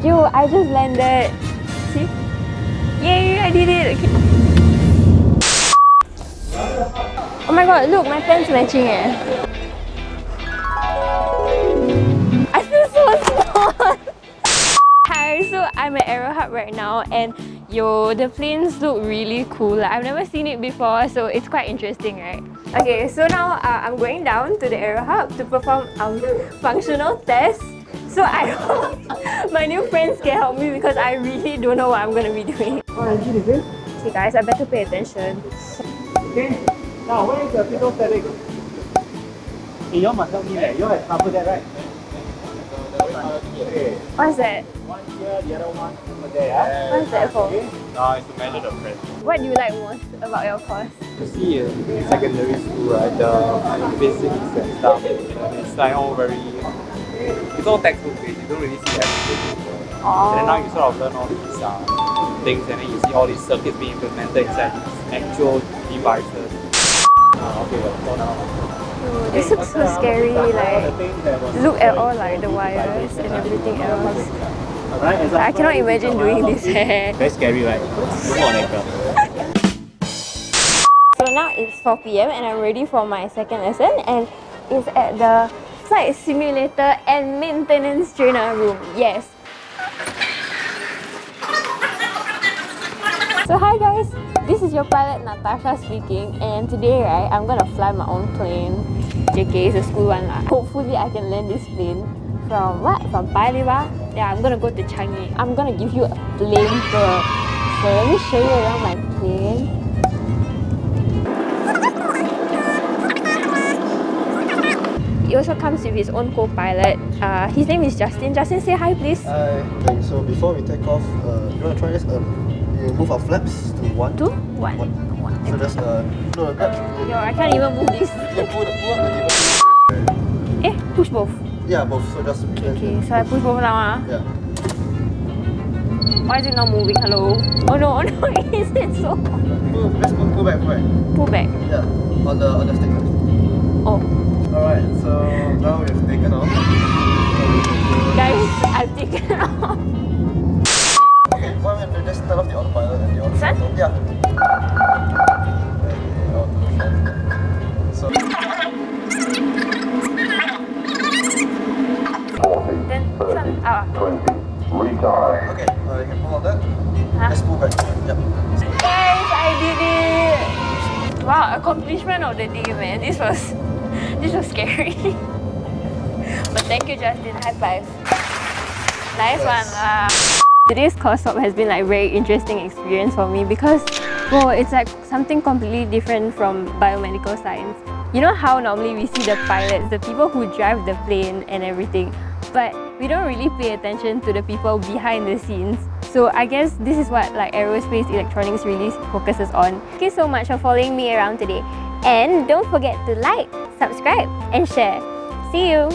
Yo, I just landed. See? Yay, I did it! Okay. Oh my god, look, my pants matching eh. I feel so small! Hi, so I'm at Aero Hub right now and yo, the planes look really cool. Like, I've never seen it before, so it's quite interesting, right? Okay, so now I'm going down to the Aero Hub to perform functional tests. So I hope my new friends can help me because I really don't know what I'm going to be doing. Okay guys, I better pay attention. Okay, now where is the pillow setting? Hey, you must help me there. You have covered that, right? Okay. What's that? One here, the other one over there. Yeah? What's that for? Okay. It's to measure the pressure. What do you like most about your course? You see, in secondary school, right, the basics and stuff, it's like all very... It's all textbook based, you don't really see everything. And then now you sort of learn all these things, and then you see all these circuits being implemented inside these actual devices. Okay, so now. This looks so scary, like, look at all like the wires and everything else. I cannot imagine doing this. Very scary, right? So now it's 4 PM and I'm ready for my second lesson, and it's at the flight simulator and maintenance trainer room. Yes. So hi guys, this is your pilot Natasha speaking, and today right, I'm gonna fly my own plane. JK, it's a school one lah. Hopefully I can land this plane from what? From Paya Lebar? Yeah, I'm gonna go to Changi. I'm gonna give you a plane tour. So let me show you around my plane. He also comes with his own co-pilot. His name is Justin. Justin, say hi please. Hi. Okay, so before we take off, you want to try this? You move our flaps to one. Two? One. So just no, grab. Yo, I can't even move this. You pull up and Push both. yeah, both. So just Okay, so I push both now. Yeah. Why is it not moving? Hello? Oh no, is it so? Pull back. Pull back. Yeah, on the stick. Oh. Alright, so now we have taken off. Guys, I've taken off. Okay, why don't you just turn off the autopilot and the auto Sun? throttle? Yeah. So Then sun. okay, you can pull out that. Huh? Just pull back. Yep. Guys, I did it! Wow, accomplishment of the day, man. This was scary. But thank you, Justin. High five. Nice one lah. Today's course swap has been like very interesting experience for me because it's like something completely different from biomedical science. You know how normally we see the pilots, the people who drive the plane and everything, but we don't really pay attention to the people behind the scenes. So I guess this is what like Aerospace Electronics really focuses on. Thank you so much for following me around today. And don't forget to like, subscribe and share. See you!